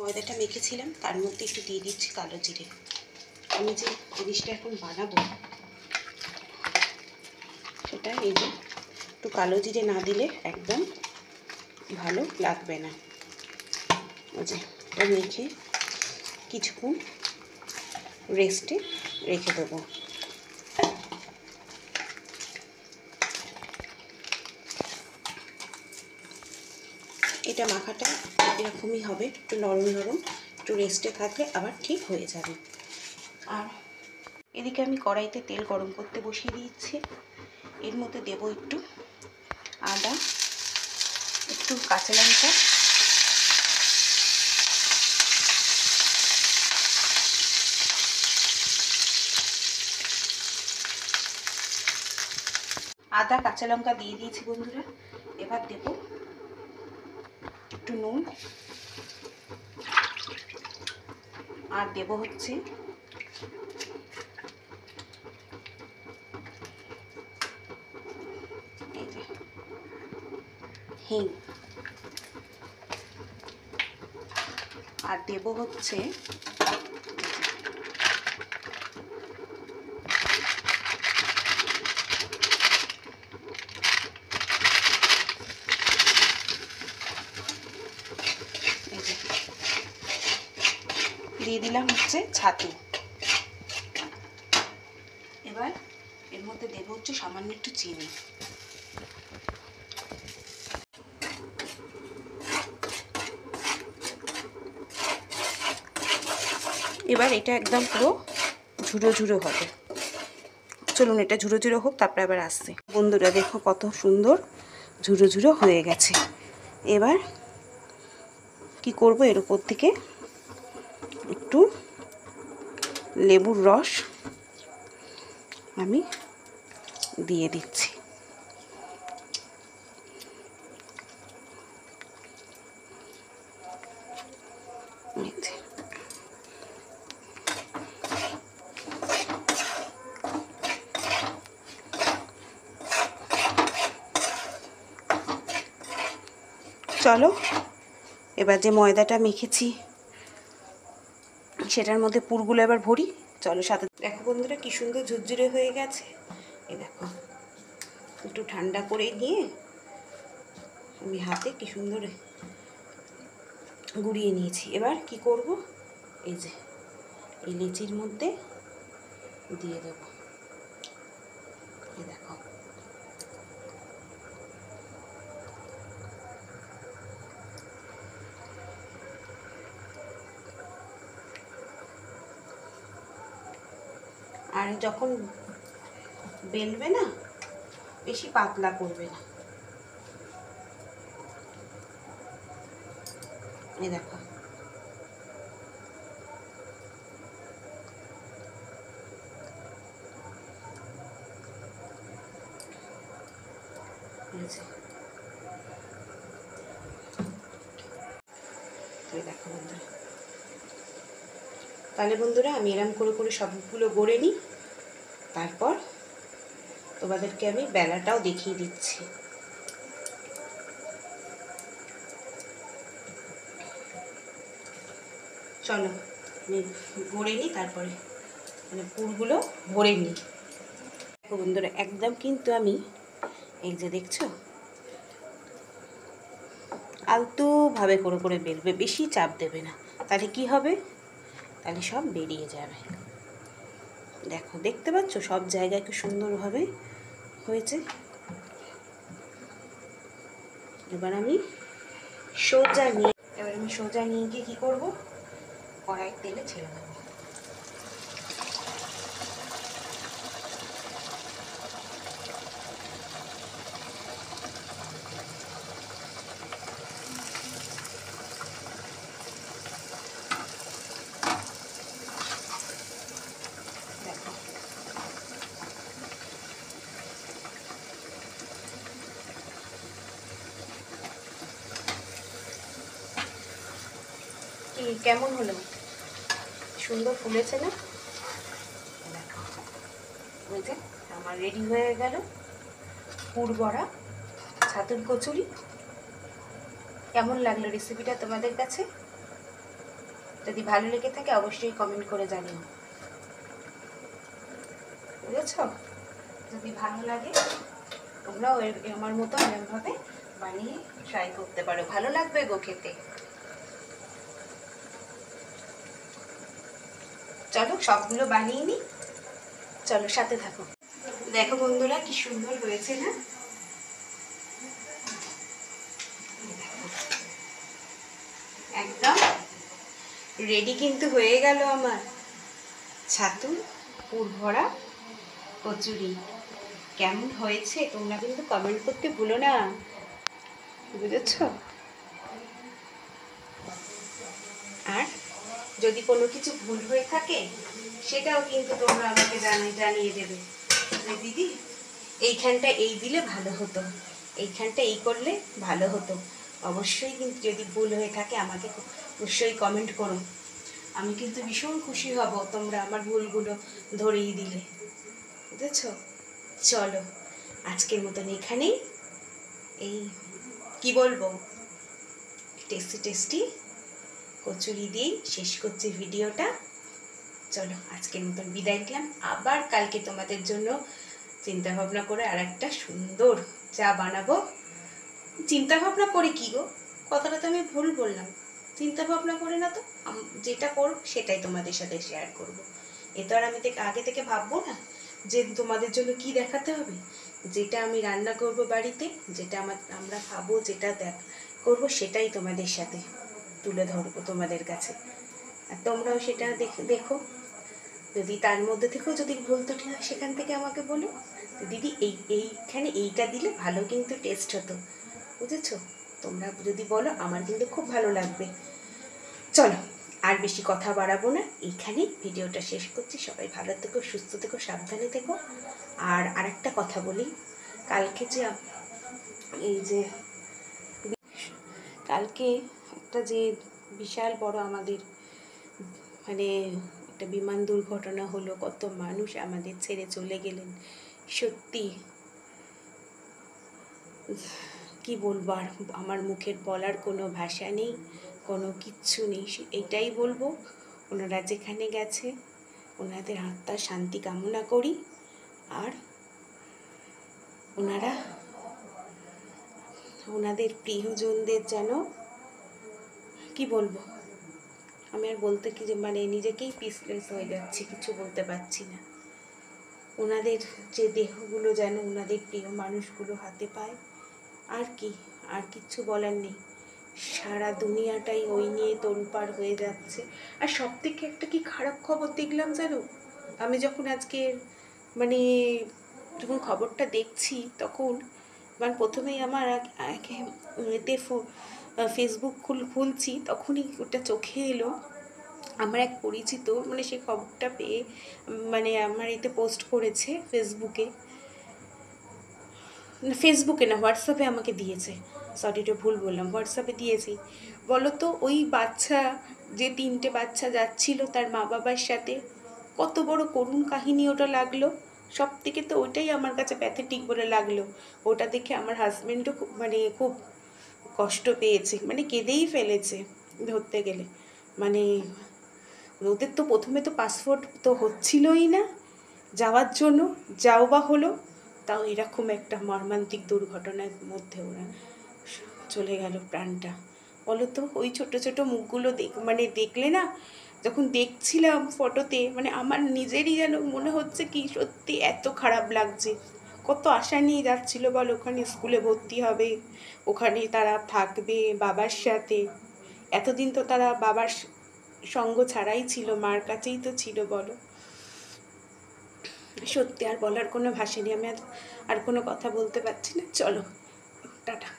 ময়দাটা মেখেছিলাম তার মধ্যে একটু দিয়ে দিচ্ছি কালো জিরে। আমি যে জিনিসটা এখন বানাবো সেটা এই যে একটু কালো জিরে না দিলে একদম ভালো লাগবে না। ওই যে ও মেখে কিছুক্ষণ রেস্টে রেখে দেবো। এটা মাখাটা এরকমই হবে, একটু নরম নরম, একটু রেস্টে থাকলে আবার ঠিক হয়ে যাবে। আর এদিকে আমি কড়াইতে তেল গরম করতে বসিয়ে দিয়েছি। এর মধ্যে দেব একটু আদা, একটু কাঁচা লঙ্কা, আদা কাঁচা লঙ্কা দিয়ে দিয়েছি বন্ধুরা। এবার দেব একটু নুন, আর দেব হচ্ছে এই যে হিং, আর দেব হচ্ছে দিয়ে দিলাম হচ্ছে ছাতু। এবার এর মধ্যে দেব হচ্ছে সামান্য একটু চিনি। এবার এটা একদম পুরো ঝুড়ো ঝুড়ো হবে। চলুন এটা ঝুড়ো ঝুড়ো হোক, তারপরে আবার আসছে। বন্ধুরা দেখো কত সুন্দর ঝুড়ো ঝুড়ো হয়ে গেছে। এবার কি করব, এর উপর থেকে একটু লেবুর রস আমি দিয়ে দিচ্ছি। চলো এবার যে ময়দাটা মেখেছি সেটার মধ্যে পুরগুলো এবার ভরি। চলো সাথে দেখো বন্ধুরা কি সুন্দর ঝুরঝুরে হয়ে গেছে। এই দেখো একটু ঠান্ডা করে নিয়ে আমি হাতে কি সুন্দর গুঁড়িয়ে নিয়েছি। এবার কি করব, এই যে এই লেচির মধ্যে দিয়ে দেব। এই দেখো আর যখন বেলবে না বেশি পাতলা করবে না। এই দেখো দেখো বন্ধুরা। তাহলে বন্ধুরা আমি এরম করে করে সবগুলো গড়ে নিই, তারপর তোমাদেরকে আমি বেলাটাও দেখিয়ে দিচ্ছি। চলো আমি গড়ে নিই, তারপরে মানে পুরগুলো ভরে নিই। দেখো বন্ধুরা একদম কিন্তু আমি এই যে দেখছো আলতোভাবে করে করে বেলবে, বেশি চাপ দেবে না, তাহলে কি হবে, তাহলে সব বেরিয়ে যাবে। দেখো দেখতে পাচ্ছ সব জায়গায় কি সুন্দরভাবে হয়েছে। এবার আমি সোজা নিয়ে গিয়ে কী করবো, কড়াইয়ের তেলে ছেড়ে দেবো। কি কেমন হলো, সুন্দর ফুলেছে না? দেখো ওই যে আমার রেডি হয়ে গেল পুর বড়া ছাতুর কচুরি। কেমন লাগলো রেসিপিটা তোমাদের কাছে? যদি ভালো লেগে থাকে অবশ্যই কমেন্ট করে জানিও, বুঝেছ? যদি ভালো লাগে তোমরাও আমার মতো এরকমভাবে বানিয়ে ট্রাই করতে পারো, ভালো লাগবে গো খেতে। চলো সবগুলো বানিয়ে নিই, চলো সাথে থাকো। দেখো বন্ধুরা কি সুন্দর হয়েছে না? একদম রেডি কিন্তু হয়ে গেল আমার ছাতু পুর ভরা কচুরি। কেমন হয়েছে তোমরা কিন্তু কমেন্ট করতে ভুলো না, বুঝেছ? আর যদি কোনো কিছু ভুল হয়ে থাকে সেটাও কিন্তু তোমরা আমাকে জানিয়ে দেবে যে দিদি এইখানটা এই দিলে ভালো হতো, এইখানটা এই করলে ভালো হতো। অবশ্যই কিন্তু যদি ভুল হয়ে থাকে আমাকে অবশ্যই কমেন্ট করো, আমি কিন্তু ভীষণ খুশি হব তোমরা আমার ভুলগুলো ধরিয়ে দিলে, বুঝেছ? চলো আজকের মতন এখানেই এই কি বলবো টেস্টি টেস্টি কচুরি দিয়েই শেষ করছি ভিডিওটা। চলো আজকের মতন বিদায় দিলাম, আবার কালকে তোমাদের জন্য চিন্তা ভাবনা করে আর একটা সুন্দর চা বানাবো। চিন্তা ভাবনা করে কি গো, কথাটা তো আমি ভুল বললাম, চিন্তা ভাবনা করে না তো, যেটা করব সেটাই তোমাদের সাথে শেয়ার করব। এ তো আর আমি আগে থেকে ভাববো না যে তোমাদের জন্য কি দেখাতে হবে। যেটা আমি রান্না করব বাড়িতে, যেটা আমরা খাবো, যেটা করব সেটাই তোমাদের সাথে তুলে ধরবো তোমাদের কাছে, আর তোমরাও সেটা দেখো। যদি তার মধ্যে থেকেও যদি ভুল ত্রুটি হয় সেখান থেকে আমাকে বলো দিদি এইখানে এইটা দিলে ভালো কিন্তু টেস্ট হতো, বুঝেছো? তোমরা যদি বলো আমার কিন্তু খুব ভালো লাগবে। চলো আর বেশি কথা বাড়াবো না, এইখানেই ভিডিওটা শেষ করছি। সবাই ভালো থেকো, সুস্থ থেকো, সাবধানে থেকো। আর আরেকটা কথা বলি, কালকে যে কালকে একটা যে বিশাল বড় আমাদের মানে একটা বিমান দুর্ঘটনা হলো, কত মানুষ আমাদের ছেড়ে চলে গেলেন। সত্যি কি বলবো, আর আমার মুখের বলার কোনো ভাষা নেই, কোনো কিচ্ছু নেই। এটাই বলবো ওনারা যেখানে গেছে ওনাদের আত্মার শান্তি কামনা করি। আর ওনাদের প্রিয়জনদের যেন কি বলবো, আমি আর বলতে কি যে মানে নিজেকেই পিসলেস হয়ে যাচ্ছি, কিছু বলতে পারছি না। ওনাদের যে দেহগুলো যেন ওনাদের প্রিয় মানুষগুলো হাতে পায়, আর কি, আর কিচ্ছু বলার নেই। সারা দুনিয়াটাই ওই নিয়ে তোলপাড় হয়ে যাচ্ছে। আর সব থেকে একটা কি খারাপ খবর দেখলাম জানো, আমি যখন আজকে মানে যখন খবরটা দেখছি তখন মানে প্রথমেই আমার এতে ফেসবুক খুলছি, তখনই ওটা চোখে এলো। আমার এক পরিচিত মানে সেই খবরটা পেয়ে মানে আমার এতে পোস্ট করেছে ফেসবুকে না হোয়াটসঅ্যাপে আমাকে দিয়েছে, সরি এটা ভুল বললাম, হোয়াটসঅ্যাপে দিয়েছি। বলো তো ওই বাচ্চা যে 3টে বাচ্চা যাচ্ছিল তার মা বাবার সাথে, কত বড় করুণ কাহিনী ওটা লাগলো। সব থেকে তো ওইটাই আমার কাছে প্যাথেটিক বলে লাগলো। ওটা দেখে আমার হাজব্যান্ডও খুব কষ্ট পেয়েছে, মানে কেঁদেই ফেলেছে ধরতে গেলে। মানে ওদের তো প্রথমে তো পাসপোর্ট তো হচ্ছিলই না যাওয়ার জন্য, যাও বা হলো, তাও এরকম একটা মর্মান্তিক দুর্ঘটনার মধ্যে ওরা চলে গেল প্রাণটা। বলো তো ওই ছোট ছোট মুখগুলো দেখলে না, যখন দেখছিলাম ফটোতে মানে আমার নিজেরই যেন মনে হচ্ছে কি সত্যি এত খারাপ লাগছে। কত আশা নিয়ে যাচ্ছিল বলো, ওখানে স্কুলে ভর্তি হবে, ওখানে তারা থাকবে বাবার সাথে। এতদিন তো তারা বাবার সঙ্গ ছাড়াই ছিল, মার কাছেই তো ছিল বলো। সত্যি আর বলার কোনো ভাষা নেই, আমি আর কোনো কথা বলতে পারছি না। চলো টাটা।